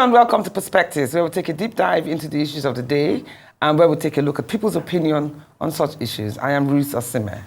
and welcome to Perspectives, where we take a deep dive into the issues of the day and where we take a look at people's opinion on such issues. I am Ruth Osime.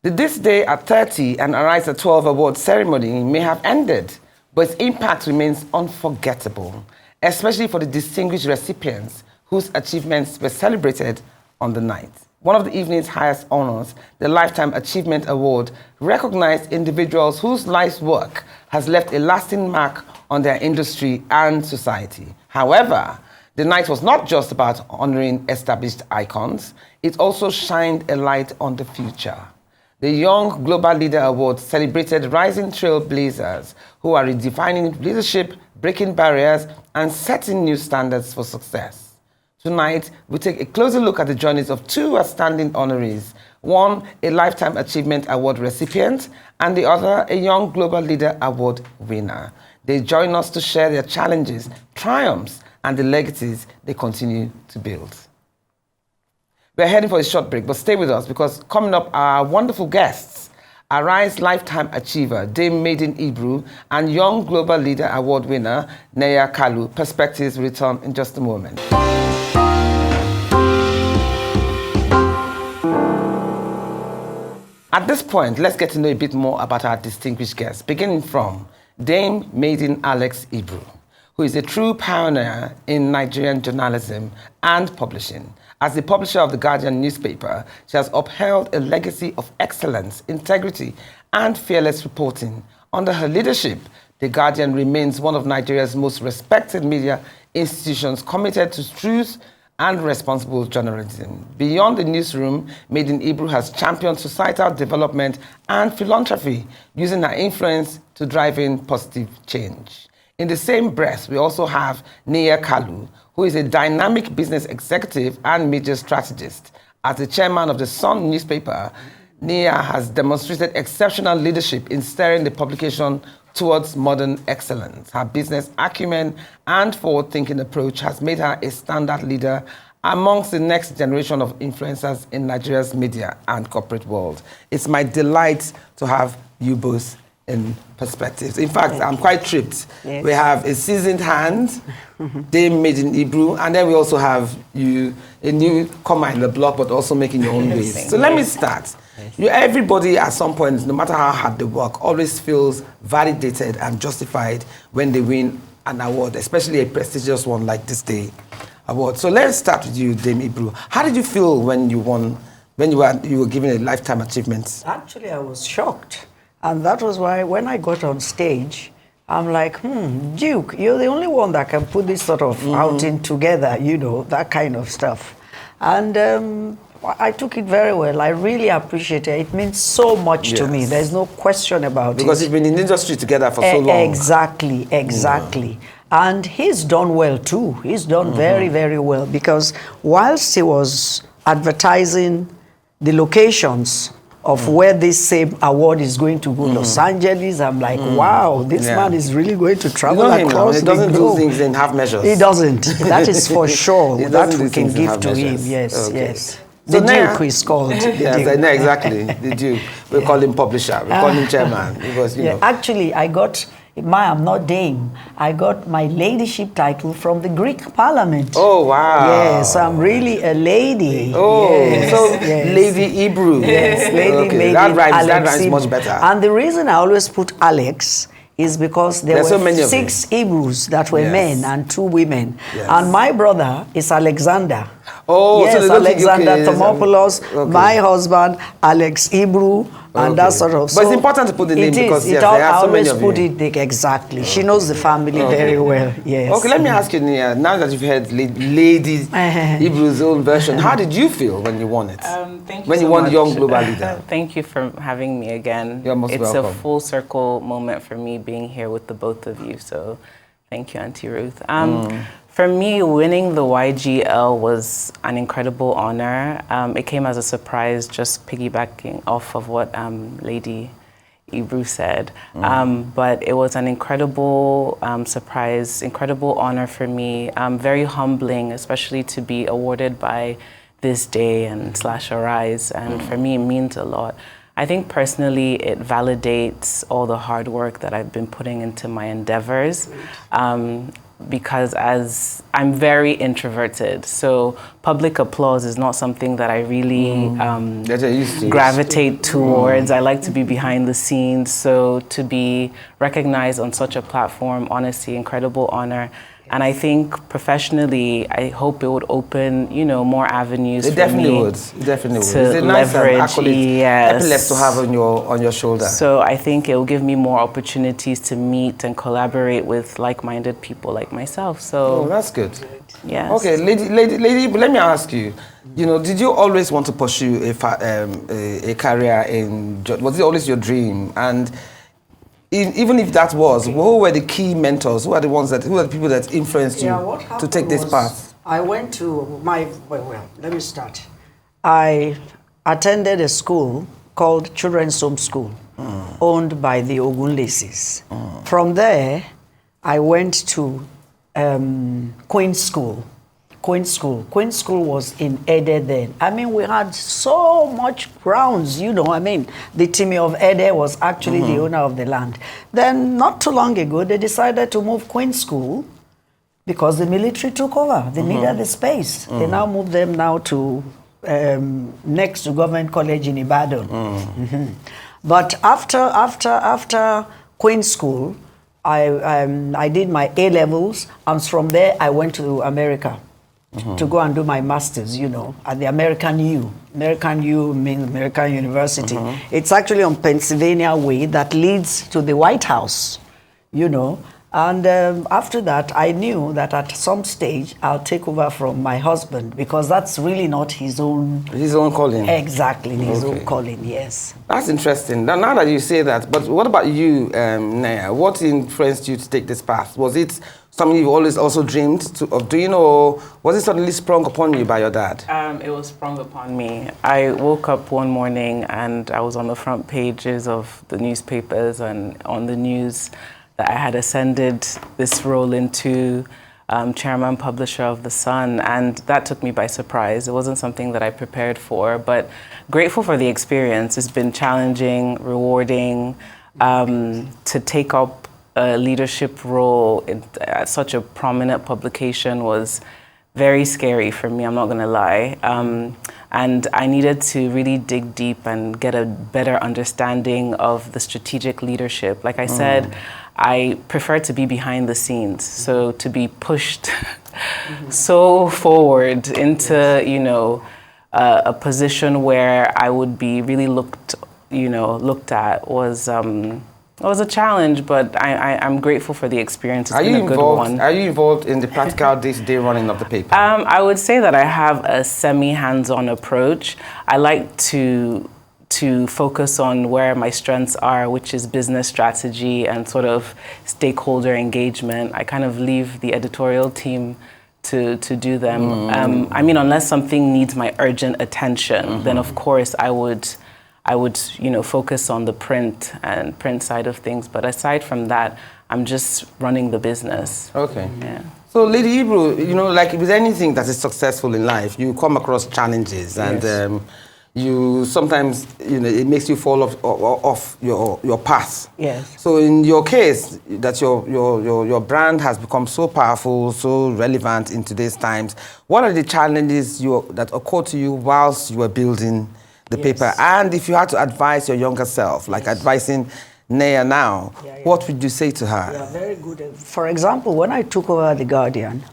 The This Day at 30 and Arise at 12 award ceremony may have ended, but its impact remains unforgettable, especially for the distinguished recipients whose achievements were celebrated on the night. One of the evening's highest honors, the Lifetime Achievement Award, recognized individuals whose life's work has left a lasting mark on their industry and society. However, the night was not just about honoring established icons, it also shined a light on the future. The Young Global Leader Award celebrated rising trailblazers who are redefining leadership, breaking barriers, and setting new standards for success. Tonight, we take a closer look at the journeys of two outstanding honorees, one a Lifetime Achievement Award recipient, and the other a Young Global Leader Award winner. They join us to share their challenges, triumphs, and the legacies they continue to build. We're heading for a short break, but stay with us because coming up are our wonderful guests, Arise Lifetime Achiever, Dame Maiden Ibru, and Young Global Leader Award winner, Neya Kalu. Perspectives return in just a moment. At this point, let's get to know a bit more about our distinguished guests, beginning from Dame Maiden Alex Ibru, who is a true pioneer in Nigerian journalism and publishing. As the publisher of The Guardian newspaper, she has upheld a legacy of excellence, integrity, and fearless reporting. Under her leadership, The Guardian remains one of Nigeria's most respected media institutions committed to truth and responsible journalism. Beyond the newsroom, Maiden Ibru has championed societal development and philanthropy, using her influence to drive in positive change. In the same breath, we also have Neya Kalu, who is a dynamic business executive and media strategist. As the chairman of the Sun newspaper, Neya has demonstrated exceptional leadership in steering the publication towards modern excellence. Her business acumen and forward-thinking approach has made her a standard leader amongst the next generation of influencers in Nigeria's media and corporate world. It's my delight to have you both in Perspectives. In fact, I'm quite tripped. Yes. We have a seasoned hand, Dame Maiden Ibru, and then we also have you, a newcomer in the block, but also making your own ways. So let me start. Everybody at some point, no matter how hard they work, always feels validated and justified when they win an award, especially a prestigious one like this day award. So let's start with you, Dame Ibru. How did you feel when you won, when you were given a Lifetime Achievement? Actually, I was shocked. And that was why when I got on stage, I'm like, Duke, you're the only one that can put this sort of outing together, you know, that kind of stuff. And I took it very well. I really appreciate it. It means so much to me. There's no question about it. Because you've been in the industry together for so long. Exactly. And he's done well too. He's done very, very well. Because whilst he was advertising the locations of where this same award is going to go, Los Angeles, I'm like, wow, this man is really going to travel across the globe. He doesn't do things in half measures. He doesn't. That is for sure. That we can give to him. Yes, yes. The Duke is called. Yes, exactly. The Duke. We call him publisher. We call him chairman. Because, you know. Actually, I'm not Dame. I got my ladyship title from the Greek Parliament. Oh, wow. Yes, I'm really a lady. Oh, Lady Ibru. Yes, Lady Maiden. That rhymes much better. And the reason I always put Alex is because there were so many 6 Ibrus that were men and 2 women. Yes. And my brother is Alexander. Oh, yes, so Alexander Thomopoulos, my husband, Alex Ibru, and that sort of. But it's important to put the name because there are so many of you. Exactly. She knows the family very well. Yes. Okay, let me ask you, Neya, now that you've heard Lady Ibru's own version, how did you feel when you won it? Thank you when so you won much. the Young Global Leader. Thank you for having me again. You're most welcome. It's a full circle moment for me being here with the both of you. So thank you, Auntie Ruth. For me, winning the YGL was an incredible honor. It came as a surprise, just piggybacking off of what Lady Ibru said. But it was an incredible surprise, incredible honor for me. Very humbling, especially to be awarded by This Day and / Arise. And for me, it means a lot. I think personally it validates all the hard work that I've been putting into my endeavors. Because as I'm very introverted, so public applause is not something that I really gravitate towards. I like to be behind the scenes, so to be recognized on such a platform, honestly, incredible honor. And I think professionally, I hope it would open, more avenues It for definitely me would. It definitely would. to It's a nice leverage. epaulet to have on your shoulder. So I think it will give me more opportunities to meet and collaborate with like-minded people like myself. So that's good. Yes. Okay, lady, but let me ask you. Did you always want to pursue a career in? Was it always your dream? And even if that was, who were the key mentors? Who are the people that influenced you to take this path? I went to let me start. I attended a school called Children's Home School, owned by the Ogunlesis. From there, I went to Queen's School. Queen's School was in Ede then. I mean, we had so much grounds, The Timi of Ede was actually the owner of the land. Then, not too long ago, they decided to move Queen's School because the military took over. They needed the space. They now moved them now to next to Government College in Ibadan. But after Queen's School, I did my A-levels, and from there I went to America. To go and do my master's, at the American U. American U means American University. It's actually on Pennsylvania Way that leads to the White House, And after that, I knew that at some stage I'll take over from my husband because that's really not his own calling. Exactly, his own calling. Yes. That's interesting. Now that you say that, but what about you, Neya? What influenced you to take this path? Was it something you always also dreamed of doing, or was it suddenly sprung upon you by your dad? It was sprung upon me. I woke up one morning and I was on the front pages of the newspapers and on the news that I had ascended this role into chairman publisher of The Sun, and that took me by surprise. It wasn't something that I prepared for, but grateful for the experience. It's been challenging, rewarding, to take up a leadership role at such a prominent publication was very scary for me, I'm not gonna lie. And I needed to really dig deep and get a better understanding of the strategic leadership. Like I said, I prefer to be behind the scenes, so to be pushed so forward into, a position where I would be really looked at was a challenge, but I'm grateful for the experience. It's been a good one. Are you involved in the practical day-to-day running of the paper? I would say that I have a semi-hands-on approach. I like to focus on where my strengths are, which is business strategy and sort of stakeholder engagement. I kind of leave the editorial team to do them. Unless something needs my urgent attention, then of course I would focus on the print side of things. But aside from that, I'm just running the business. Okay. Yeah. So, Lady Ibru, like with anything that is successful in life, you come across challenges, and you sometimes, it makes you fall off your path. Yes. So, in your case, that your brand has become so powerful, so relevant in today's times. What are the challenges that occurred to you whilst you were building the paper? And if you had to advise your younger self, like advising Neya now, what would you say to her? Yeah, very good. For example, when I took over The Guardian,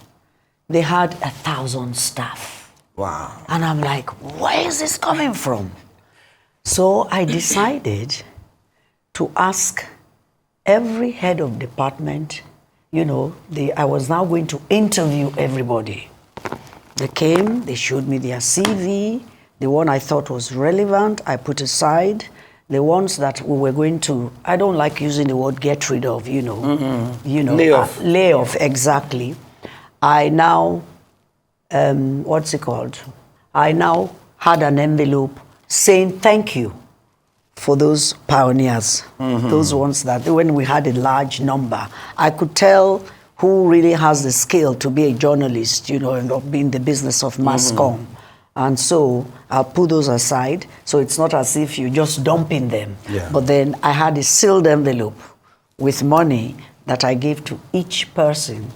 they had 1,000 staff. Wow. And I'm like, where is this coming from? So I decided to ask every head of department, I was now going to interview everybody. They came, they showed me their CV. The one I thought was relevant, I put aside. The ones that we were going to, I don't like using the word get rid of, Lay off. Lay off, exactly. I now, what's it called? I now had an envelope saying thank you for those pioneers, those ones that when we had a large number, I could tell who really has the skill to be a journalist, and not be in the business of mass comm. And so I'll put those aside. So it's not as if you're just dumping them. Yeah. But then I had a sealed envelope with money that I gave to each person,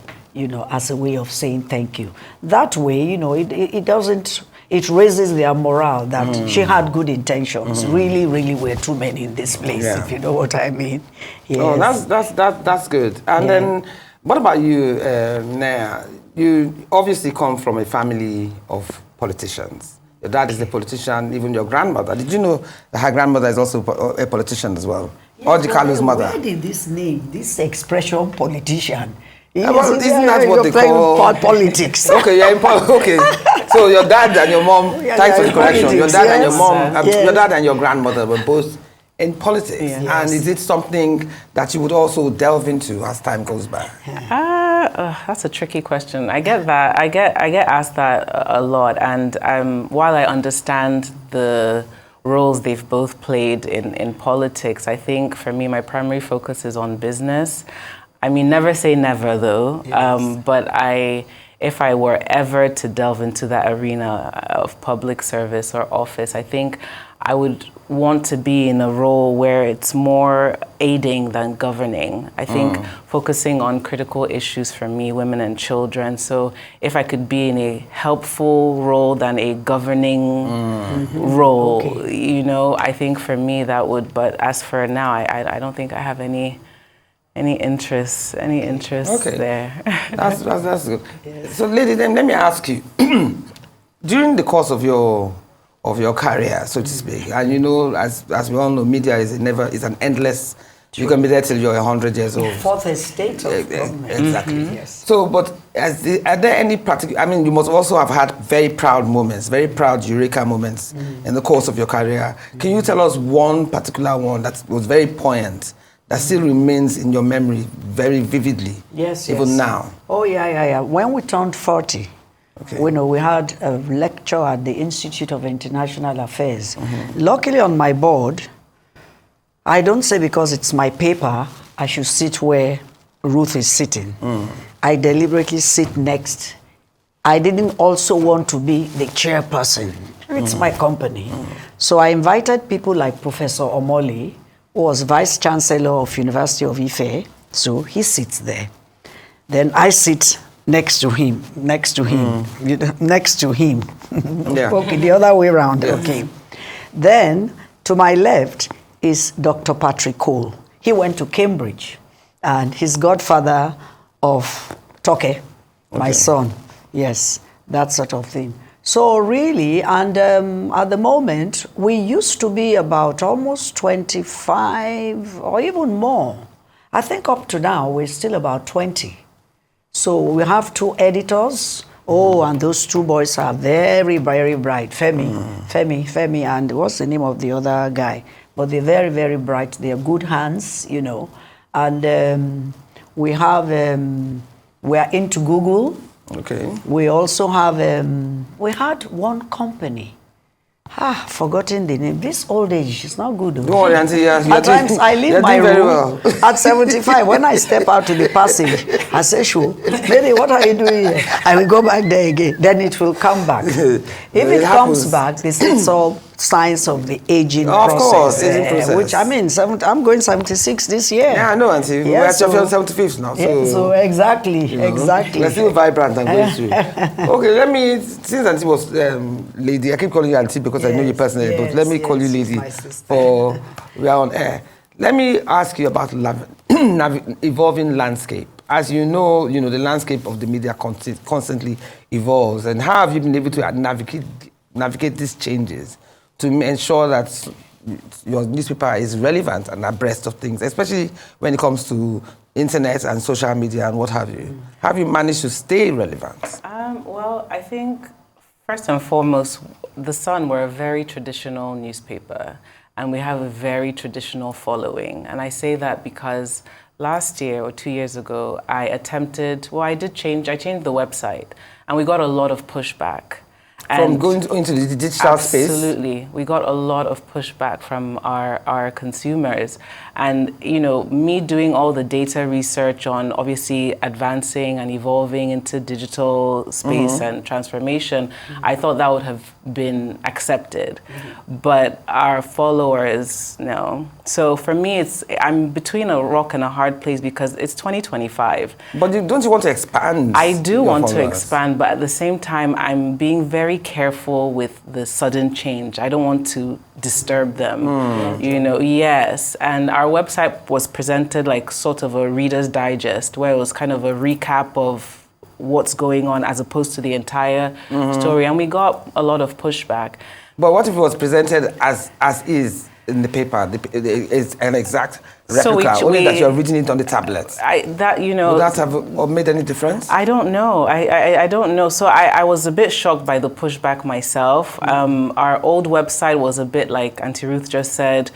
as a way of saying thank you. That way, it doesn't, it raises their morale that she had good intentions. Really, really were too many in this place, if you know what I mean. Yes. Oh, that's good. And then, what about you, Neya? You obviously come from a family of politicians. Your dad is a politician, even your grandmother. Did you know that her grandmother is also a politician as well? Or the Kalu's mother? Where did this expression politician? Isn't that what they call politics? Okay, okay. So your dad and your mom, thanks for the correction. Your dad and your mom, your dad and your grandmother were both in politics. Yes. And is it something that you would also delve into as time goes by? That's a tricky question. I get that. I get asked that a lot. And while I understand the roles they've both played in politics, I think for me, my primary focus is on business. I mean, never say never, though. Yes. But if I were ever to delve into that arena of public service or office, I think I would want to be in a role where it's more aiding than governing. I think focusing on critical issues for me, women and children. So if I could be in a helpful role than a governing role, I think for me that would, but as for now, I don't think I have any interest there. That's good. Yes. So, lady, then let me ask you, during the course of your career, so to speak, and as we all know, media is an endless. True. You can be there till you're 100 years old. Fourth estate of government. Exactly. Yes. So, but are there any practical? I mean, you must also have had very proud moments, very proud eureka moments in the course of your career. Can you tell us one particular one that was very poignant, that still remains in your memory very vividly, even now? Oh, yeah. When we turned 40, we had a lecture at the Institute of International Affairs. Luckily on my board, I don't say because it's my paper, I should sit where Ruth is sitting. I deliberately sit next. I didn't also want to be the chairperson. It's my company. So I invited people like Professor Omoli, who was Vice Chancellor of University of Ife, so he sits there. Then I sit next to him. Okay, the other way around, okay. Then, to my left is Dr. Patrick Cole. He went to Cambridge, and he's godfather of Toke, my son. Yes, that sort of thing. So really, and at the moment, we used to be about almost 25 or even more. I think up to now, we're still about 20. So we have 2 editors. Oh, and those 2 boys are very, very bright. Femi, and what's the name of the other guy? But they're very, very bright. They're good hands, And we have, we are into Google. Okay. We also have, we had one company. Forgotten the name. This old age is not good. Don't worry, Auntie. At times I leave my room well. at 75. When I step out to the passage, I say, "Sure, lady, what are you doing here?" I will go back there again. Then it will come back. If it comes back, this is all signs of the aging process. Of course, aging process. Which I mean, I'm going 76 this year. Yeah, I know, Auntie. We're at your 75th now. So exactly. We're still vibrant and going through. Okay, since Auntie was lady, I keep calling you Auntie because I know you personally, but let me call you lady for we are on air. Let me ask you about evolving landscape. As you know, the landscape of the media constantly evolves. And how have you been able to navigate these changes to ensure that your newspaper is relevant and abreast of things, especially when it comes to internet and social media and what have you? Have you managed to stay relevant? Well, I think first and foremost, The Sun, we're a very traditional newspaper, and we have a very traditional following. And I say that because last year or 2 years ago, I changed the website, and we got a lot of pushback. From going into the digital space? Absolutely. We got a lot of pushback from our consumers. And, you know, me doing all the data research on obviously advancing and evolving into digital space and transformation, I thought that would have been accepted. But our followers, no. So for me, I'm between a rock and a hard place because it's 2025. But don't you want to expand? I do want to followers? expand, but at the same time, I'm being very careful with the sudden change. I don't want to disturb them, you know, yes. And our website was presented like sort of a Reader's Digest, where it was kind of a recap of what's going on as opposed to the entire story. And we got a lot of pushback. But what if it was presented as is in the paper? It's an exact replica, only that you're reading it on the tablet. Would that have made any difference? I don't know. I don't know. So I was a bit shocked by the pushback myself. Our old website was a bit like Auntie Ruth just said,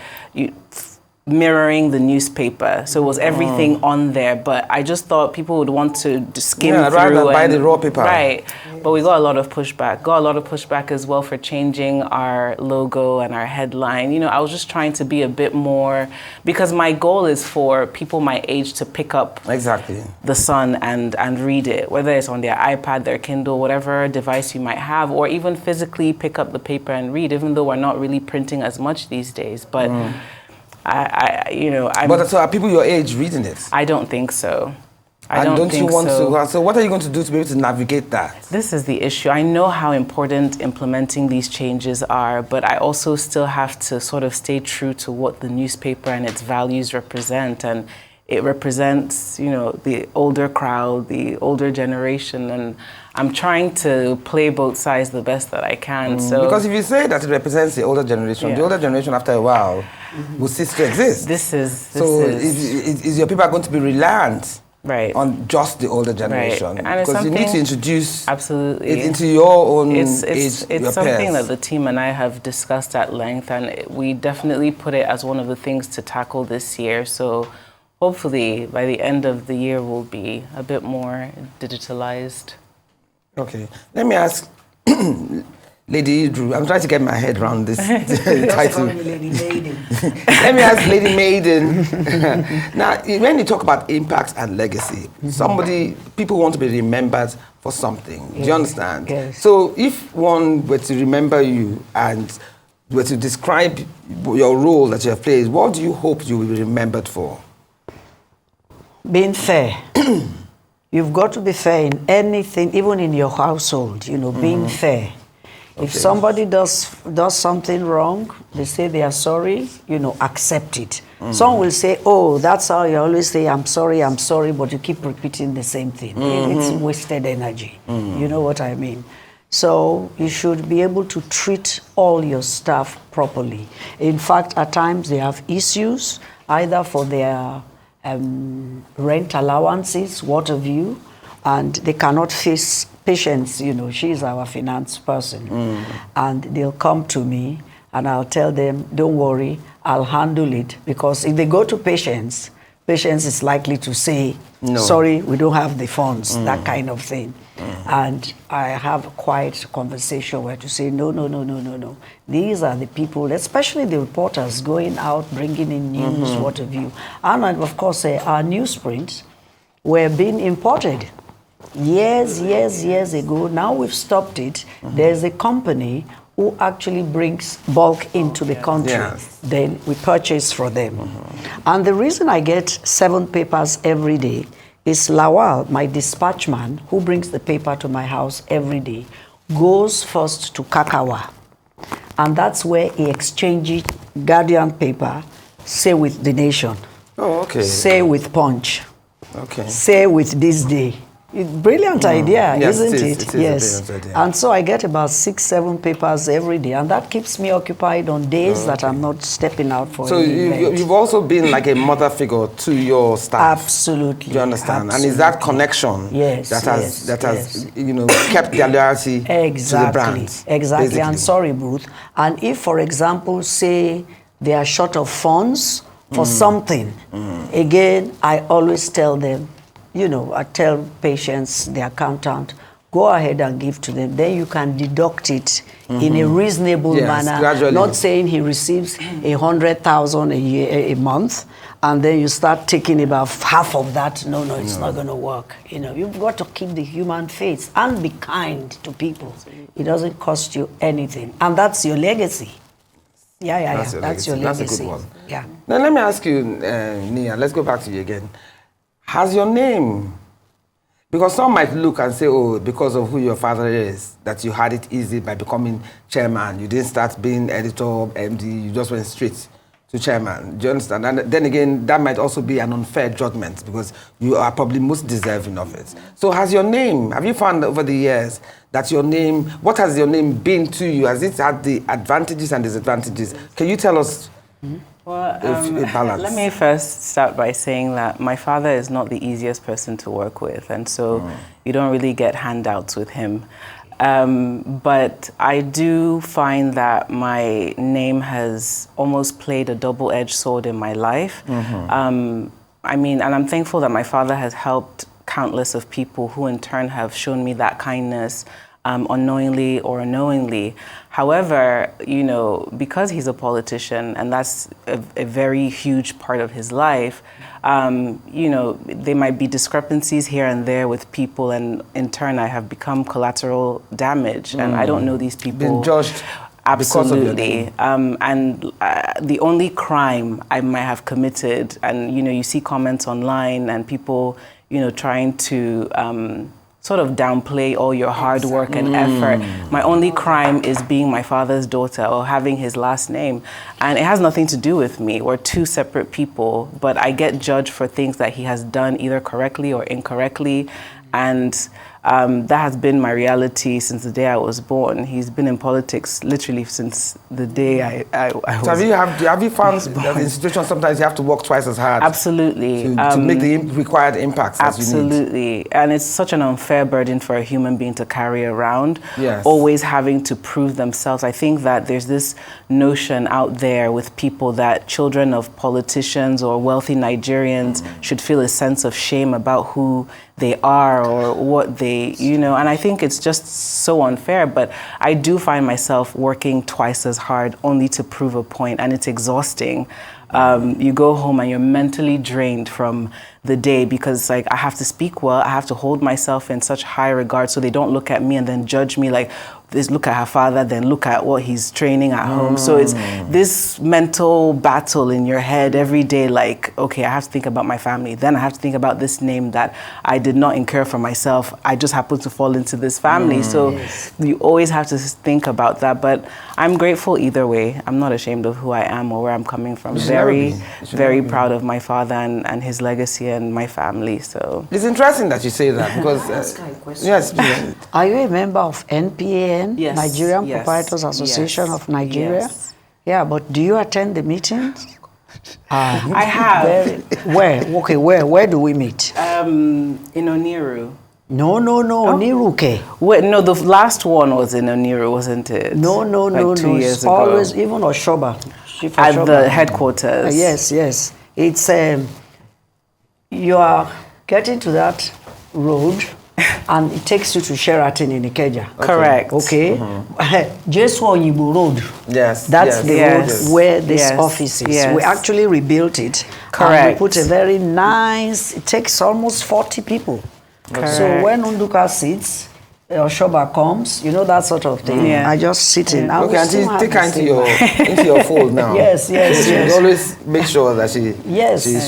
mirroring the newspaper. So it was everything on there. But I just thought people would want to skim through. Rather than buy the raw paper. Right. But we got a lot of pushback. Got a lot of pushback as well for changing our logo and our headline. You know, I was just trying to be a bit more, because my goal is for people my age to pick up The Sun and read it, whether it's on their iPad, their Kindle, whatever device you might have, or even physically pick up the paper and read, even though we're not really printing as much these days. But But so are people your age reading it? I don't think so. So what are you going to do to be able to navigate that? This is the issue. I know how important implementing these changes are, but I also still have to sort of stay true to what the newspaper and its values represent. And it represents, you know, the older crowd, the older generation, and I'm trying to play both sides the best that I can. So because if you say that it represents the older generation, the older generation after a while will cease to exist. Is your people going to be reliant on just the older generation? Right. Because you need to introduce it into your own age, It's your something peers. that the team and I have discussed at length, and we definitely put it as one of the things to tackle this year. So hopefully by the end of the year we'll be a bit more digitalized. Okay. Let me ask Lady Ibru. I'm trying to get my head around this title. Lady Maiden. Let me ask Lady Maiden. Now, when you talk about impact and legacy, people want to be remembered for something. Do you understand? Yes. So if one were to remember you and were to describe your role that you have played, what do you hope you will be remembered for? Being fair. You've got to be fair in anything, even in your household, you know, being fair. If somebody does something wrong, they say they are sorry, you know, accept it. Some will say, oh, that's how you always say, I'm sorry, but you keep repeating the same thing. It's wasted energy. You know what I mean? So you should be able to treat all your staff properly. In fact, at times they have issues, either for their rent allowances, what have you, and they cannot face patients. You know, she's our finance person, and they'll come to me and I'll tell them, don't worry, I'll handle it, because if they go to patients is likely to say, no, sorry, we don't have the funds, that kind of thing. And I have quite a conversation where to say, no. These are the people, especially the reporters going out, bringing in news, what have you. And of course, our newsprints were being imported years ago. Now we've stopped it. There's a company who actually brings bulk into the country. Then we purchase for them. And the reason I get 7 papers every day is Lawal, my dispatch man, who brings the paper to my house every day, goes first to Kakawa. And that's where he exchanges Guardian paper, say with The Nation. Say with Punch. Say with This Day. Brilliant idea, isn't it? Yes. A brilliant idea. And so I get about 6-7 papers every day, and that keeps me occupied on days that I'm not stepping out for. So you've also been like a mother figure to your staff. Absolutely. Do you understand? Absolutely. And is that connection that has you know, kept their loyalty to the brand? Exactly. Basically. And sorry, Ruth. And if, for example, say they are short of funds for something, again, I always tell them, you know, I tell patients, the accountant, go ahead and give to them. Then you can deduct it in a reasonable manner. Gradually. Not saying he receives 100,000 a year, a month, and then you start taking about half of that. No, it's not going to work. You know, you've got to keep the human face and be kind to people. It doesn't cost you anything, and that's your legacy. Yeah. That's your legacy. That's a good one. Yeah. Now let me ask you, Neya. Let's go back to you again. Has your name? Because some might look and say, oh, because of who your father is, that you had it easy by becoming chairman. You didn't start being editor, MD, you just went straight to chairman. Do you understand? And then again, that might also be an unfair judgment because you are probably most deserving of it. So have you found over the years that your name, what has your name been to you? Has it had the advantages and disadvantages? Can you tell us? Well, let me first start by saying that my father is not the easiest person to work with, and so you don't really get handouts with him. But I do find that my name has almost played a double-edged sword in my life. And I'm thankful that my father has helped countless of people who in turn have shown me that kindness unknowingly or knowingly. However, because he's a politician and that's a very huge part of his life, there might be discrepancies here and there with people, and in turn I have become collateral damage, and I don't know these people. Been judged. Absolutely. The only crime I might have committed, and you see comments online and people, trying to sort of downplay all your hard work and effort. My only crime is being my father's daughter or having his last name. And it has nothing to do with me. We're two separate people, but I get judged for things that he has done either correctly or incorrectly. And that has been my reality since the day I was born. He's been in politics literally since the day I was So have you found that in situations sometimes you have to work twice as hard? Absolutely. To make the required impacts absolutely. As you need? And it's such an unfair burden for a human being to carry around, yes. Always having to prove themselves. I think that there's this notion out there with people that children of politicians or wealthy Nigerians should feel a sense of shame about who they are or what they, and I think it's just so unfair, but I do find myself working twice as hard only to prove a point, and it's exhausting. You go home and you're mentally drained from the day because I have to speak well, I have to hold myself in such high regard so they don't look at me and then judge me like, this look at her father, then look at what he's training at home. So it's this mental battle in your head every day, like, okay, I have to think about my family. Then I have to think about this name that I did not incur for myself. I just happen to fall into this family. So you always have to think about that. But I'm grateful either way. I'm not ashamed of who I am or where I'm coming from. Very proud of my father and his legacy and my family. So it's interesting that you say that because yes, are you a member of NPAN, yes, Nigerian Proprietors Association of Nigeria? Yes. Yeah, but do you attend the meetings? I have. Where do we meet? In Oniru. No, Oniruke. Wait, no, the last one was in Oniru, wasn't it? No. 2 years It's ago. always even Oshoba. At the headquarters. Yes. It's you are getting to that road, and it takes you to Sheraton in Ikeja. Correct. Okay. Just on Ibru Road. Yes. That's the road where this Yes. office is. Yes. We actually rebuilt it. Correct. And we put a very nice. It takes almost 40 people. Correct. So when Unduka sits, Oshoba comes, that sort of thing. Yeah. I just sit in. Okay, and take her into your fold now. Yes. You always make sure that she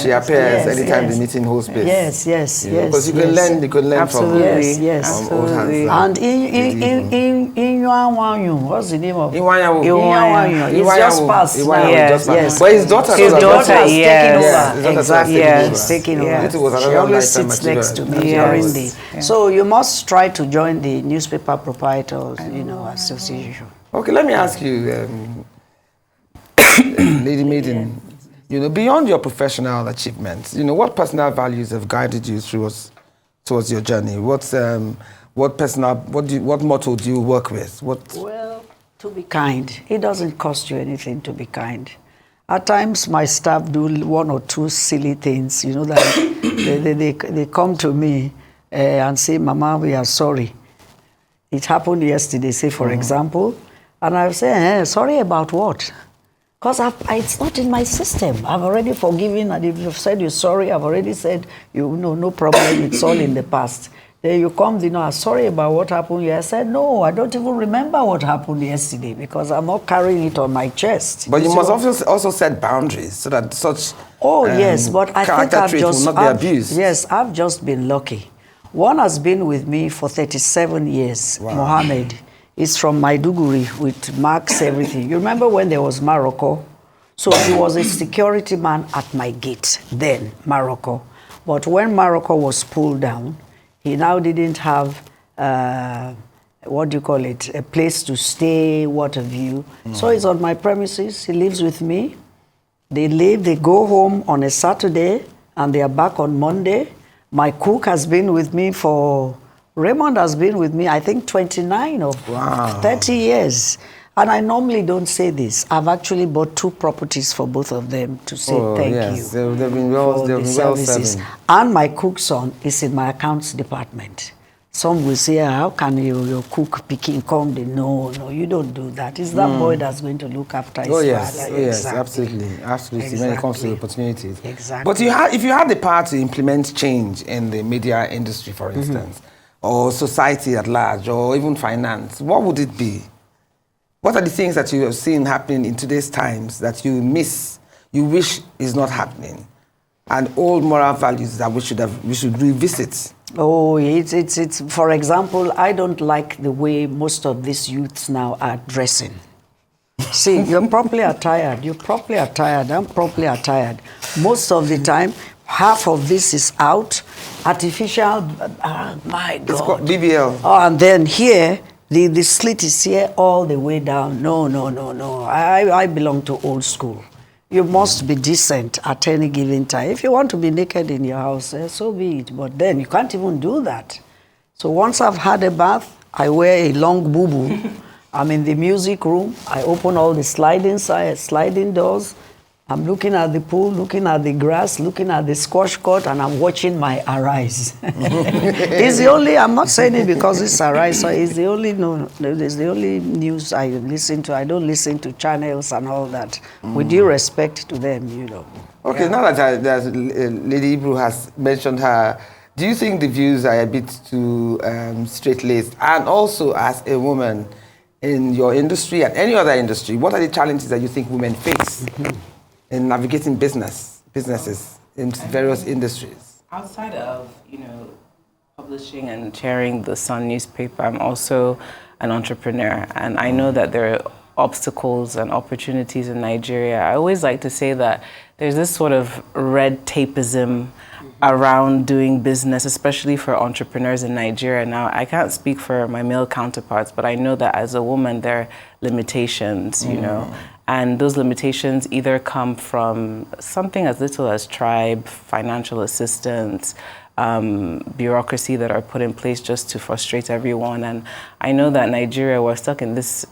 appears anytime the meeting holds place. Yes. Because you can learn Absolutely. from old hands. And in Yuanwanyu, what's the name of it? Iwanyawu. It's just passed now. Yes. But his daughter His daughter is taking yes. over. Exactly. Yes. Taking over. It was She another always lifetime sits next to achievement. me Yes. during the. So you must try to join the newspaper proprietors, association. Okay, let me ask you, Lady Maiden, beyond your professional achievements, what personal values have guided you towards your journey? What motto do you work with? Well, to be kind. It doesn't cost you anything to be kind. At times, my staff do one or two silly things, that they come to me and say, Mama, we are sorry. it happened yesterday, say for example, and I'll say, sorry about what? Because it's not in my system. I've already forgiven, and if you've said you're sorry, I've already said, no problem, it's all in the past. Then you come, I'm sorry about what happened here. I said, no, I don't even remember what happened yesterday because I'm not carrying it on my chest. But you must also set boundaries so that such yes, but I think I've just will not be abused. Yes, I've just been lucky. One has been with me for 37 years, wow. Mohammed. He's from Maiduguri with marks, everything. You remember when there was Morocco? So he was a security man at my gate then, Morocco. But when Morocco was pulled down, he now didn't have, a place to stay, what have you. So he's on my premises, he lives with me. They go home on a Saturday, and they are back on Monday. My cook has been with me Raymond has been with me, I think, 29 or 30 years. And I normally don't say this. I've actually bought 2 properties for both of them to say thank you. They've been well services. And my cook's son is in my accounts department. Some will say, how can your cook picking come? No, you don't do that. It's that boy that's going to look after his father. Yes, absolutely. Exactly. When it comes to opportunities. Exactly. But if you had the power to implement change in the media industry, for instance, or society at large, or even finance, what would it be? What are the things that you have seen happening in today's times that you wish is not happening? And old moral values that we should revisit? Oh, it's for example, I don't like the way most of these youths now are dressing. See, you're properly attired, I'm properly attired. Most of the time, half of this is out, artificial, my God. It's called BBL. Oh, and then here, the slit is here all the way down. No. I belong to old school. You must be decent at any given time. If you want to be naked in your house, so be it. But then you can't even do that. So once I've had a bath, I wear a long boo-boo. I'm in the music room. I open all the sliding doors. I'm looking at the pool, looking at the grass, looking at the squash court, and I'm watching my Arise. It's the only, I'm not saying it because it's Arise, so it's the only, it's the only news I listen to. I don't listen to channels and all that. With due respect to them, Okay, now that Lady Ibru has mentioned her, do you think the views are a bit too straight-laced? And also, as a woman in your industry and any other industry, what are the challenges that you think women face in navigating businesses in various industries? Outside of, publishing and chairing the Sun newspaper, I'm also an entrepreneur. And I know that there are obstacles and opportunities in Nigeria. I always like to say that there's this sort of red tapeism around doing business, especially for entrepreneurs in Nigeria. Now, I can't speak for my male counterparts, but I know that as a woman, there are limitations, and those limitations either come from something as little as tribe, financial assistance, bureaucracy that are put in place just to frustrate everyone. And I know that Nigeria, we're stuck in this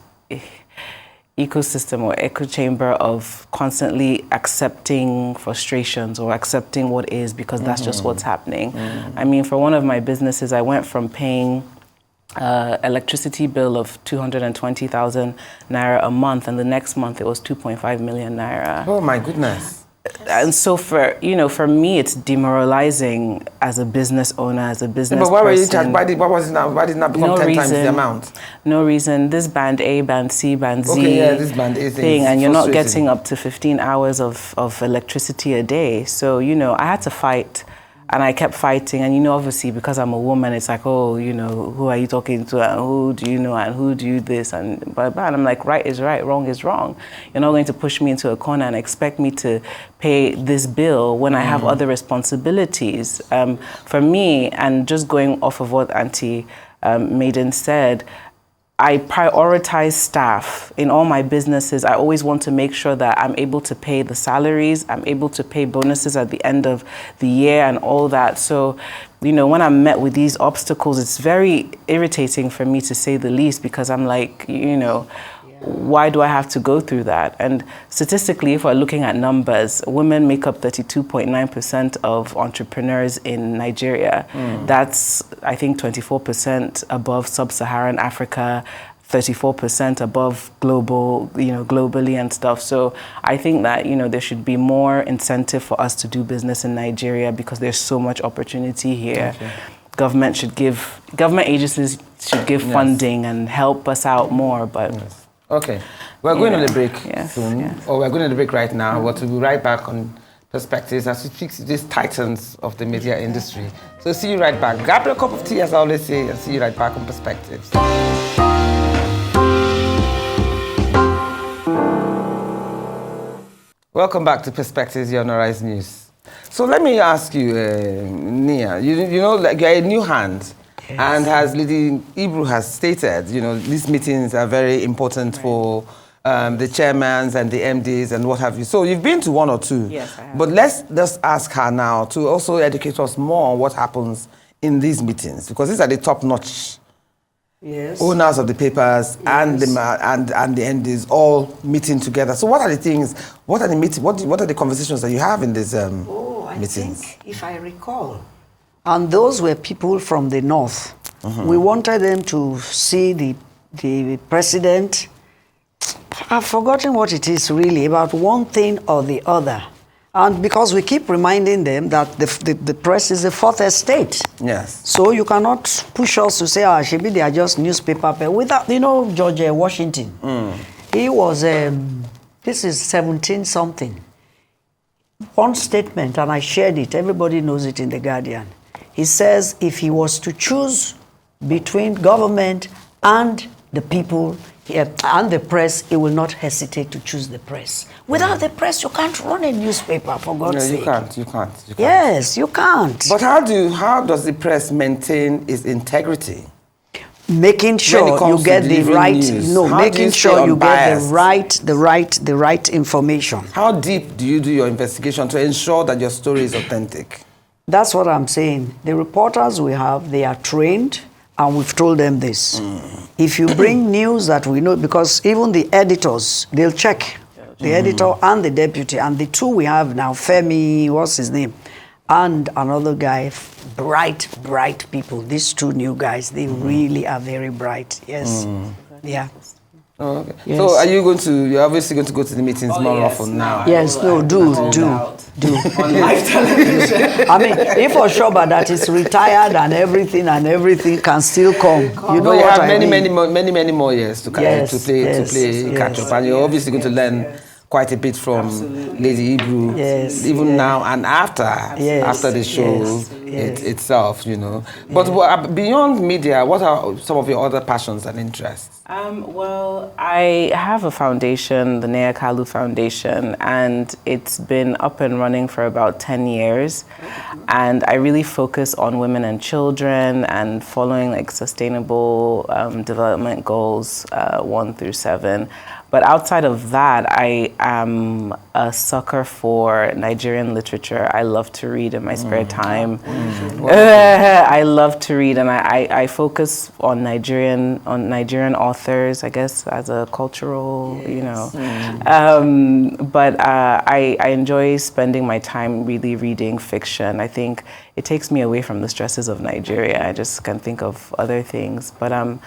ecosystem or echo chamber of constantly accepting frustrations or accepting what is because that's just what's happening. I mean, for one of my businesses, I went from paying electricity bill of 220,000 naira a month, and the next month it was 2.5 million naira. Oh my goodness. And so for me, it's demoralizing as a business owner, as a business person. But why were you charged? Why did it not become 10 times the amount? No reason. This band A, band C, band Z this band A thing, and you're not getting up to 15 hours of electricity a day. So, I had to fight. And I kept fighting, and obviously because I'm a woman, it's like, oh, who are you talking to, and who do you know, and who do you this, and blah, blah. And I'm like, right is right, wrong is wrong. You're not going to push me into a corner and expect me to pay this bill when I have other responsibilities. For me, and just going off of what Auntie Maiden said, I prioritize staff in all my businesses. I always want to make sure that I'm able to pay the salaries, I'm able to pay bonuses at the end of the year and all that. So, when I'm met with these obstacles, it's very irritating for me, to say the least, because I'm like, why do I have to go through that? And statistically, if we're looking at numbers, women make up 32.9% of entrepreneurs in Nigeria. That's, I think, 24% above sub-Saharan Africa, 34% above global, globally and stuff. So I think that, there should be more incentive for us to do business in Nigeria because there's so much opportunity here. Okay. Government agencies should give funding and help us out more, but... Yes. Okay, we're going on a break soon, or we're going on a break right now, but we'll be right back on Perspectives as we speak to these titans of the media industry. So see you right back. Grab a cup of tea, as I always say, and see you right back on Perspectives. Welcome back to Perspectives, your Honorees News. So let me ask you, Neya, you know, like you're a new hand. Yes. And as Lady Ibru has stated, these meetings are very important for the chairmans and the MDs and what have you. So you've been to one or two. Yes, I have. But let's just ask her now to also educate us more on what happens in these meetings, because these are the top-notch owners of the papers and the MDs all meeting together. So what are the things? What are the meetings? What are the conversations that you have in these meetings? I think, if I recall. And those were people from the north. We wanted them to see the president. I've forgotten what it is really, about one thing or the other. And because we keep reminding them that the press is the fourth estate. Yes. So you cannot push us to say, maybe they are just newspaper. Without, George Washington. He was, this is 17-something. One statement, and I shared it, everybody knows it in The Guardian. He says if he was to choose between government and the people and the press, he will not hesitate to choose the press. Without the press, you can't run a newspaper, for God's sake. You can't. Yes, you can't. But how does the press maintain its integrity? Making sure you get the right making sure you get the right information. How deep do you do your investigation to ensure that your story is authentic? That's what I'm saying. The reporters we have, they are trained, and we've told them this. If you bring news that we know, because even the editors, they'll check. The editor and the deputy, and the two we have now, Femi, what's his name? And another guy, bright people. These two new guys, they really are very bright. Yes. Yeah. Oh, okay. Yes. So you're obviously going to go to the meetings more often now. Yes, do. On live television. I mean, if for sure, but that is retired and everything can still come. You know, you have many more years to play catch up, and you're obviously going to learn quite a bit from Lady Ibru, even now and after the show itself, But beyond media, what are some of your other passions and interests? Well, I have a foundation, the Neya Kalu Foundation, and it's been up and running for about 10 years. And I really focus on women and children and following sustainable development goals 1 through 7. But outside of that, I am a sucker for Nigerian literature. I love to read in my spare time. I love to read, and I focus on Nigerian authors, I guess, as a cultural, But I enjoy spending my time really reading fiction. I think it takes me away from the stresses of Nigeria. I just can think of other things. But I'm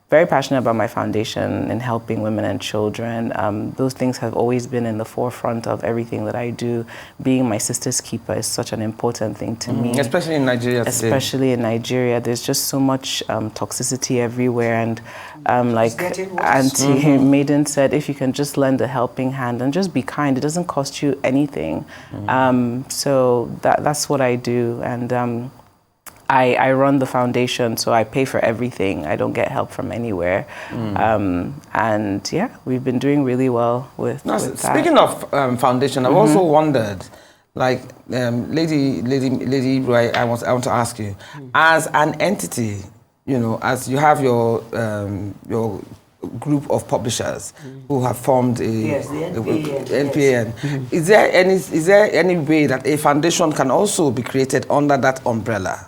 very passionate about my foundation and helping women and children. Those things have always been in the forefront of everything that I do. Being my sister's keeper is such an important thing to me. Especially in Nigeria today. Especially in Nigeria. There's just so much toxicity everywhere. And like Auntie Maiden said, if you can just lend a helping hand and just be kind, it doesn't cost you anything. So that's what I do. And I run the foundation, so I pay for everything. I don't get help from anywhere. And yeah, we've been doing really well with that. Speaking of foundation, I've also wondered, like Lady Ibru, I want to ask you, as an entity, as you have your group of publishers who have formed the NPAN. Is there any way that a foundation can also be created under that umbrella?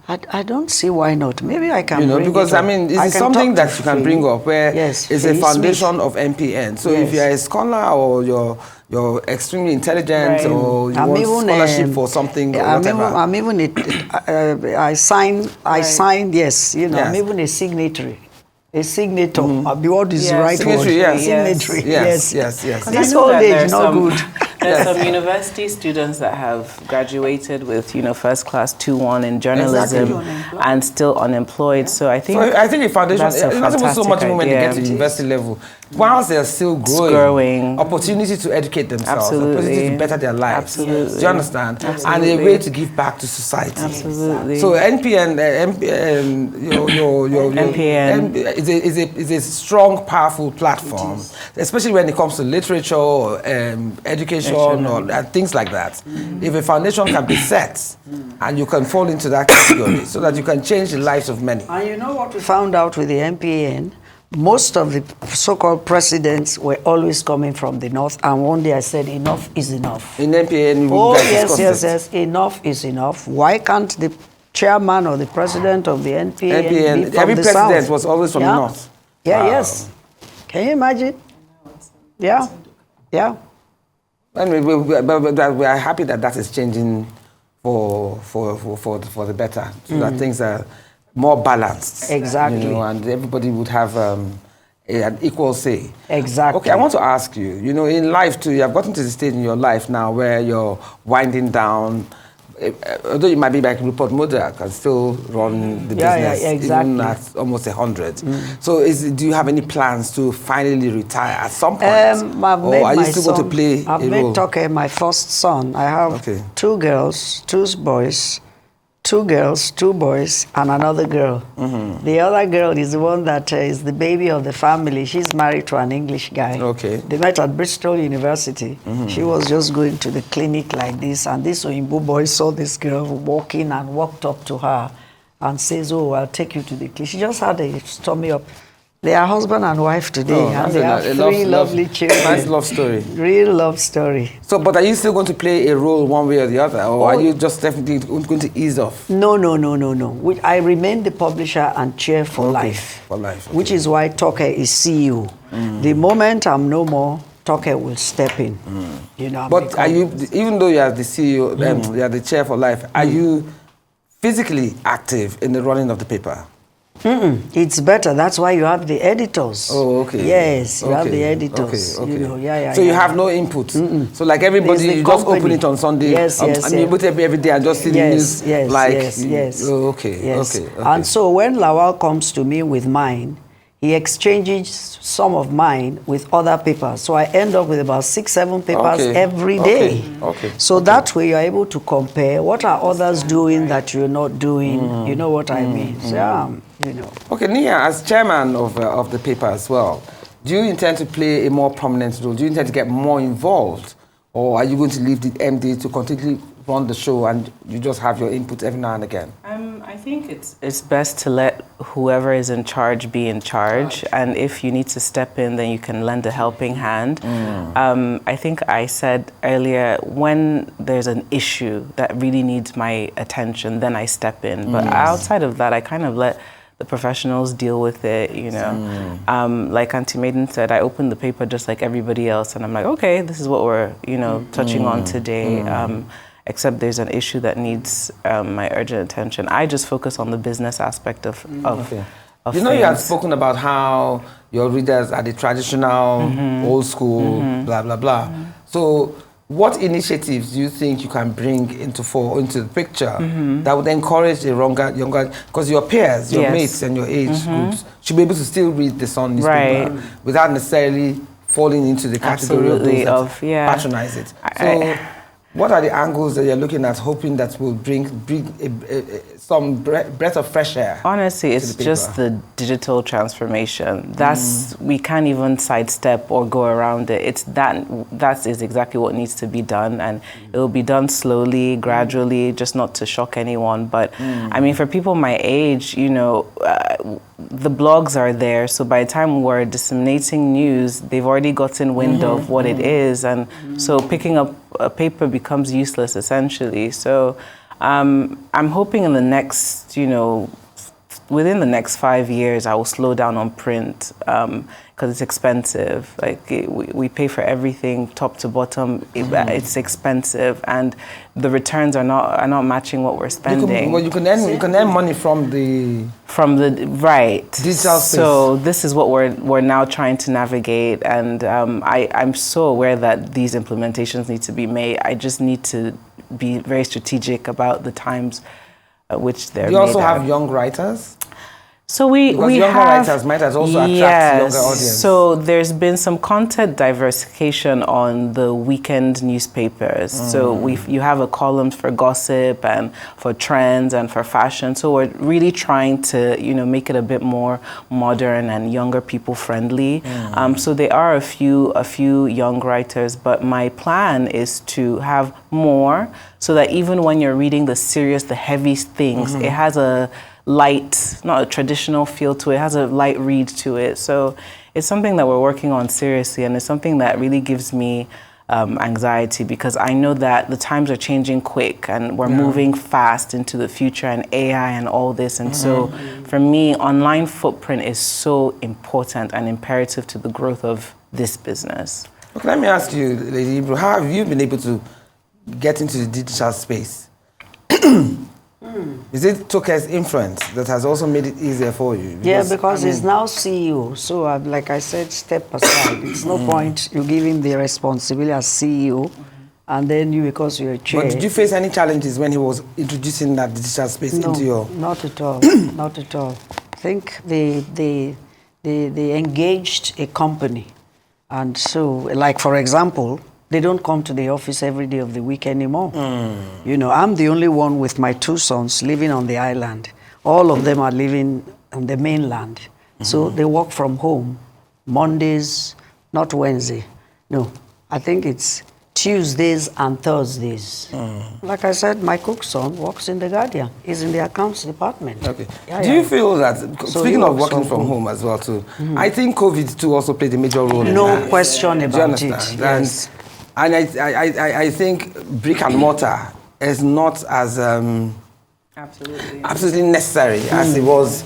I don't see why not. Maybe I can bring because it up. I mean, I it's can something talk that to you can Faye. bring up where Yes, it's Faye a foundation Smith. of MPN. So Yes. if you're a scholar or you're extremely intelligent Right. or you want scholarship for something or whatever. I'm even I signed, yes, I'm Yes. even a signatory. A signator. What is the Yes. right Signatory, word? yes. Signatory, Yes, yes. yes. This I know old that age, there's not some- good. There's some university students that have graduated with, first class 2-1 in journalism Exactly. and still unemployed. So I think So I think the foundation, that's a not even so much fantastic when they get to idea. university level, whilst they're still growing. opportunity to educate themselves, Absolutely. opportunity to better their lives. Absolutely. Do you understand? Absolutely. And a way to give back to society. Absolutely. So NPN, NPN. is a strong, powerful platform, especially when it comes to literature, or, education, and things like that. If a foundation can be set, and you can fall into that category, so that you can change the lives of many. And you know what we found out with the MPN? Most of the so-called presidents were always coming from the north, and one day I said, enough is enough. In NPN, Oh, guys yes, discussed it. yes, enough is enough. Why can't the chairman or the president of the NPN be from every the president south? was always from the north. Yeah, Wow. yes. Can you imagine? Yeah, yeah. Anyway, we are happy that that is changing for the better, so that things are more balanced. Exactly. And everybody would have an equal say. Exactly. Okay, I want to ask you, in life too, you have gotten to the stage in your life now where you're winding down. Although you might be like Rupert Murdoch, can still run the business exactly. even at almost 100. So do you have any plans to finally retire at some point? I've or made are my you still son, going to play I've a made role? Toke my first son. I have 2 girls, 2 boys, 2 girls, 2 boys, and another girl. The other girl is the one that is the baby of the family. She's married to an English guy. Okay. They met at Bristol University. She was just going to the clinic like this, and this Oyinbo boy saw this girl walking and walked up to her and says, "Oh, I'll take you to the clinic." She just had a stomach up. They are husband and wife today, and they have 3 lovely children. Nice love story. Real love story. So, but are you still going to play a role one way or the other, or are you just definitely going to ease off? No. I remain the publisher and chair for life. For life. Which is why Toke is CEO. The moment I'm no more, Toke will step in. But are you, even though you are the CEO, you are the chair for life, are you physically active in the running of the paper? It's better. That's why you have the editors. Oh, okay. Yes, you have the editors. Okay. So you have no input. So like everybody, There's the you just company. open it on Sunday. Yes, I mean, you put it every day and just see the news. Yes. Oh, okay. Yes. Okay. And so when Lawal comes to me with mine, he exchanges some of mine with other papers. So I end up with about 6-7 papers every day. Okay. So that way you're able to compare what are others doing that you're not doing. You know what I mean? So, Okay, Neya, as chairman of the paper as well, do you intend to play a more prominent role? Do you intend to get more involved? Or are you going to leave the MD to continually run the show and you just have your input every now and again? I think it's best to let whoever is in charge be in charge. And if you need to step in, then you can lend a helping hand. I think I said earlier, when there's an issue that really needs my attention, then I step in. But outside of that, I kind of let the professionals deal with it, Like Auntie Maiden said, I opened the paper just like everybody else, and I'm like, okay, this is what we're, touching on today. Except there's an issue that needs my urgent attention. I just focus on the business aspect of You know, you have spoken about how your readers are the traditional, old school, blah, blah, blah. So what initiatives do you think you can bring into the picture that would encourage a younger, because your peers, your mates and your age groups should be able to still read the Sun newspaper without necessarily falling into the category of those that patronize it. So what are the angles that you're looking at, hoping that will bring some breath of fresh air? Honestly, it's just the digital transformation. We can't even sidestep or go around it. That is exactly what needs to be done, and it will be done slowly, gradually, just not to shock anyone. But I mean, for people my age, the blogs are there, so by the time we're disseminating news, they've already gotten wind of what it is, and so picking up a paper becomes useless essentially. So I'm hoping in the next, within the next 5 years, I will slow down on print because it's expensive. Like we pay for everything, top to bottom. It's expensive, and the returns are not matching what we're spending. You can earn money from the right digital space. So this is what we're now trying to navigate, and I'm so aware that these implementations need to be made. I just need to be very strategic about the times at which they're made. You also have young writers? So we younger have writers might also attract younger audience. So there's been some content diversification on the weekend newspapers. So you have a column for gossip and for trends and for fashion. So we're really trying to make it a bit more modern and younger people friendly. So there are a few young writers, but my plan is to have more so that even when you're reading the serious, the heavy things, it has a light, not a traditional feel to it. It has a light read to it. So it's something that we're working on seriously, and it's something that really gives me anxiety, because I know that the times are changing quick and we're moving fast into the future and AI and all this. And so for me, online footprint is so important and imperative to the growth of this business. Okay, let me ask you, Lady Ibru, how have you been able to get into the digital space? Is it Toke's influence that has also made it easier for you? Because he's now CEO. So, like I said, step aside. It's no point you give him the responsibility as CEO, and then you, because you're a chair. But did you face any challenges when he was introducing that digital space into your... Not at all. Not at all. I think they engaged a company. And so, like, for example, they don't come to the office every day of the week anymore. I'm the only one with my 2 sons living on the island. All of them are living on the mainland. So they work from home Mondays, not Wednesday. No, I think it's Tuesdays and Thursdays. Like I said, my cook son works in the Guardian. He's in the accounts department. Okay. Do you feel that, speaking of working from home as well too, I think COVID too also played a major role in that. No question about it. Yes. And I think brick and mortar is not as absolutely necessary as it was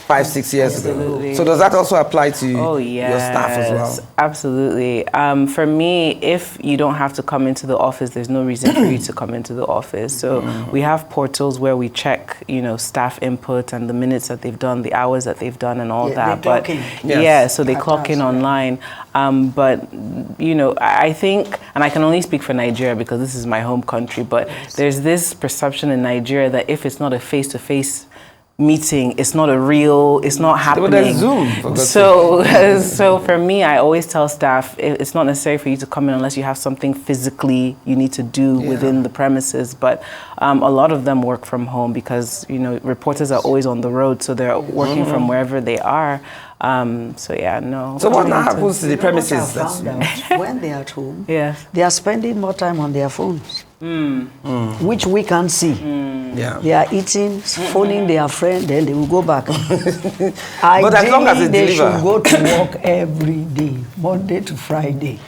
5-6 years ago. So does that also apply to your staff as well? Absolutely. For me, if you don't have to come into the office, there's no reason for you to come into the office. So we have portals where we check, staff input and the minutes that they've done, the hours that they've done, and all that. But so they clock in online. But I think, and I can only speak for Nigeria because this is my home country, but there's this perception in Nigeria that if it's not a face-to-face meeting, it's not happening. But there's Zoom. So for me, I always tell staff, it's not necessary for you to come in unless you have something physically you need to do within the premises. But a lot of them work from home because reporters are always on the road, so they're working from wherever they are. So what now happens to the premises? When they're at home, they are spending more time on their phones, which we can't see. They are eating, phoning their friend, then they will go back. But as long as they should go to work every day, Monday to Friday.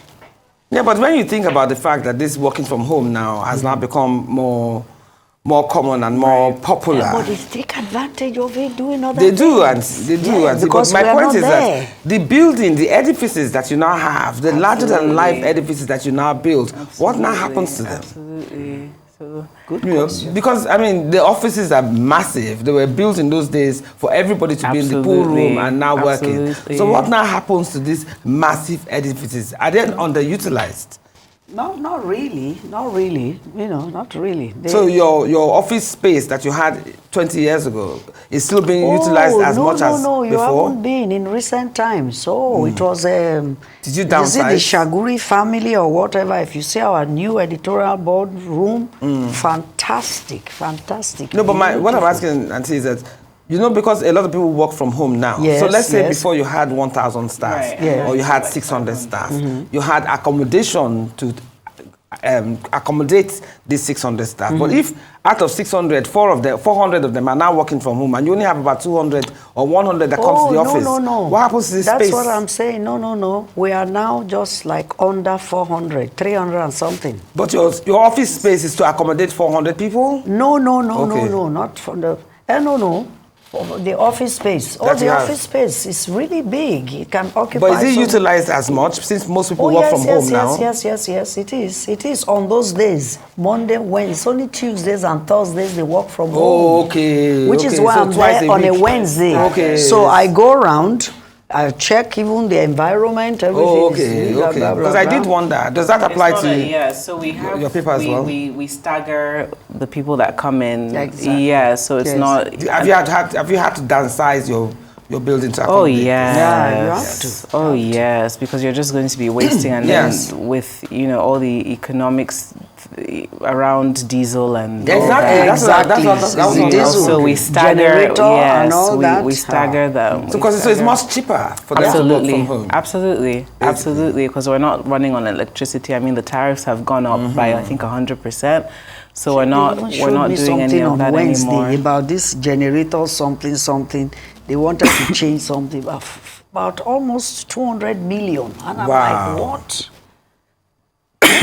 Yeah, but when you think about the fact that this working from home now has now become more common and more popular. Yeah, but they take advantage of it, doing other things. They do. Because my point is that the building, the edifices that you now have, the larger-than-life edifices that you now build, what now happens to them? Absolutely. So, because, the offices are massive. They were built in those days for everybody to be in the pool room and now working. So what now happens to these massive edifices? Are they underutilized? No, not really. Not really. Not really. So your office space that you had 20 years ago is still being utilized as much as before? No, you haven't been in recent times. So it was Did you downsize? Is it the Shaguri family or whatever? If you see our new editorial board room, fantastic. No, but what I'm asking, Auntie, is that because a lot of people work from home now. So let's say before you had 1,000 staff or you had 600 staff, you had accommodation to accommodate these 600 staff. But if out of 600, 400 of them are now working from home, and you only have about 200 or 100 that comes to the office, no. what happens to this That's space? what I'm saying. No. We are now just like under 400, 300 and something. But your office space is to accommodate 400 people? No, Okay. not from the... no. The office space. The office space is really big. It can occupy... But is it utilized as much since most people work from home now? Yes, it is. It is on those days. Monday, Wednesday, it's only Tuesdays and Thursdays they work from home. Okay. Which is why So I'm twice there a on a week. Wednesday. Okay. So I go around, I check even the environment, everything. Okay. Blah, blah, Because blah, I did blah. wonder, does that apply to so we have your people as well? We stagger the people that come in. Exactly. Yeah, so it's not. Have you had to downsize your building to Oh accommodate? yes. Yeah, you have to. Oh yes, because you're just going to be wasting, and Yes. then with all the economics around diesel and all Exactly. that. That's what The diesel, So we stagger, generator yes, and all that. we stagger them. So it's much cheaper for them to work from home. Absolutely, because we're not running on electricity. I mean, the tariffs have gone up by I think 100%. So we're not doing any of that Wednesday anymore. About this generator something. They wanted to change something about almost 200 million, and I'm Wow. like, what?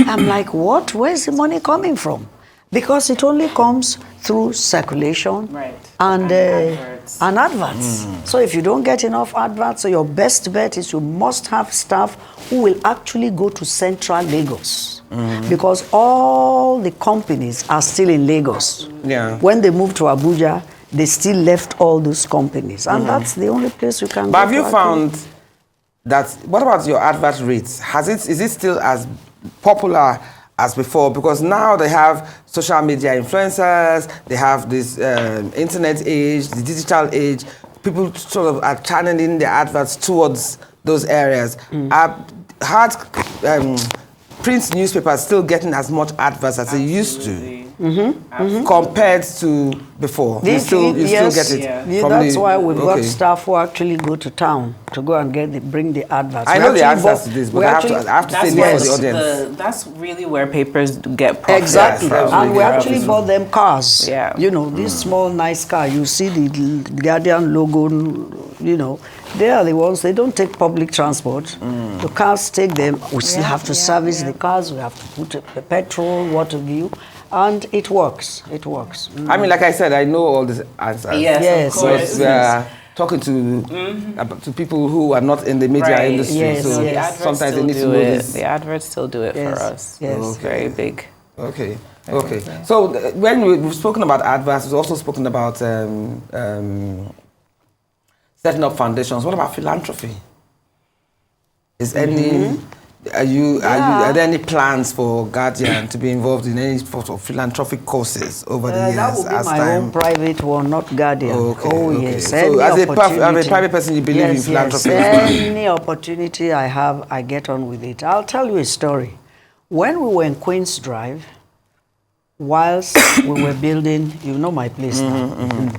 I'm like, what? Where's the money coming from? Because it only comes through circulation and adverts. So if you don't get enough adverts, so your best bet is you must have staff who will actually go to central Lagos. Because all the companies are still in Lagos. Yeah. When they moved to Abuja, they still left all those companies. And that's the only place you can go. But have you found that, what about your advert rates? Is it still as popular as before? Because now they have social media influencers, they have this internet age, the digital age. People sort of are channeling their adverts towards those areas. Print newspapers still getting as much adverts as they used to, compared to before. You still get it. Yeah, that's why we've got staff who actually go to town to go and bring the adverts. I know the answers to this, but I have to say this for the audience. That's really where papers get profit. Exactly. Yes, And we actually bought them cars. Yeah. You know, this small, nice car. You see the Guardian logo, you know. They are the ones, they don't take public transport. The cars take them. We still have to service the cars. We have to put petrol, what have you. And it works. It works. I mean, like I said, I know all these answers. Yes, of course. Because we are talking to people who are not in the media industry. Yes, so yes. sometimes they need to know this. The adverts still do it for us. Yes. It's very big. Okay. So when we've spoken about adverts, we've also spoken about setting up foundations. What about philanthropy? Is any are there any plans for Guardian to be involved in any sort of philanthropic courses over the years? That would be my own private one, not Guardian. Okay. Yes. So as a private person, you believe in philanthropy? Yes. Any opportunity I have, I get on with it. I'll tell you a story. When we were in Queen's Drive, whilst we were building, you know my place now.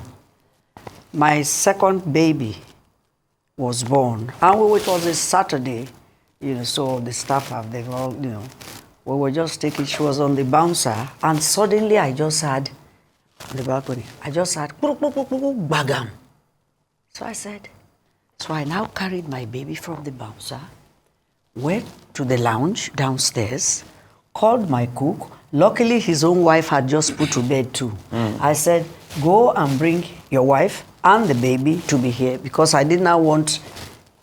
My second baby was born, and it was a Saturday. You know, so the staff they've all, you know, we were just taking, she was on the bouncer, and suddenly I just had, on the balcony, bagam. So I now carried my baby from the bouncer, went to the lounge downstairs, called my cook. Luckily, his own wife had just put to bed too. I said, go and bring your wife and the baby to be here, because I did not want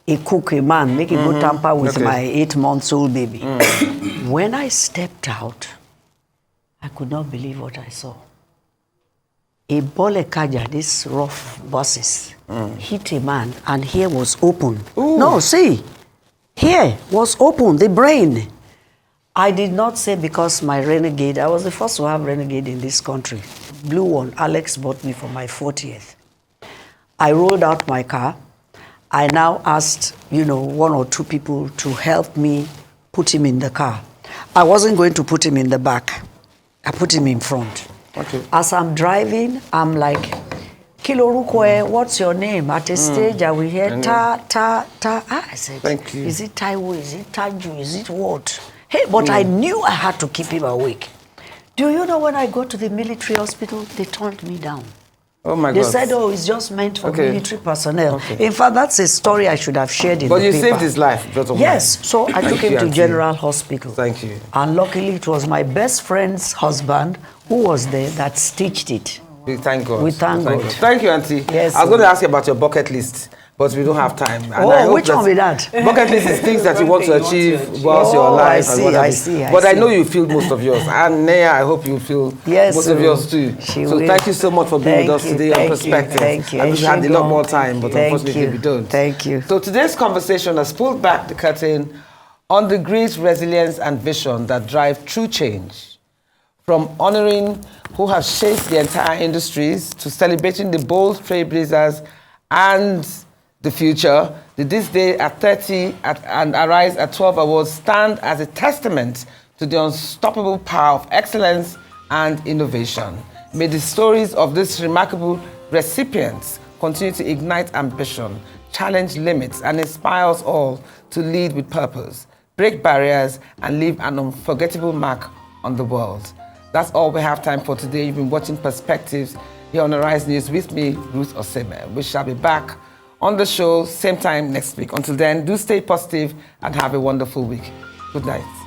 a cook, a man, make a good tamper with my 8-month-old baby. When I stepped out, I could not believe what I saw. A Bolekaja, these rough buses, hit a man, and here was open. Ooh. No, see, here was open, the brain. I did not say, because my Renegade, I was the first to have Renegade in this country. Blue one, Alex bought me for my 40th. I rolled out my car. I now asked, you know, 1 or 2 people to help me put him in the car. I wasn't going to put him in the back. I put him in front. Okay. As I'm driving, I'm like, Kilorukwe, what's your name? At a stage, I will hear ta. I said, thank you. Is it Taiwo? Is it Taju? Is it what? Hey, but I knew I had to keep him awake. Do you know when I got to the military hospital, they turned me down. Oh my God. They said, oh, it's just meant for military personnel. Okay. In fact, that's a story I should have shared in the paper. But you saved his life. Yes, so I took him to General Hospital. Thank you. And luckily, it was my best friend's husband who was there that stitched it. We thank God. We thank God. Thank you, Auntie. Yes, I was going to ask you about your bucket list, but we don't have time. And Oh, which one with that? Bucket list is things that you want to achieve whilst you're alive. I see. But I know you feel most of yours. And Neya, I hope you feel most of yours too. So thank you so much for being with us today on Perspective. Thank you. I wish we had a lot more time, but unfortunately we don't. Thank you. So today's conversation has pulled back the curtain on the grit, resilience, and vision that drive true change. From honoring who have shaped the entire industries to celebrating the bold trailblazers and the future, the This Day at 30 and Arise at 12 awards stand as a testament to the unstoppable power of excellence and innovation. May the stories of these remarkable recipients continue to ignite ambition, challenge limits, and inspire us all to lead with purpose, break barriers, and leave an unforgettable mark on the world. That's all we have time for today. You've been watching Perspectives here on Arise News with me, Ruth Osime. We shall be back on the show same time next week. Until then, do stay positive and have a wonderful week. Good night.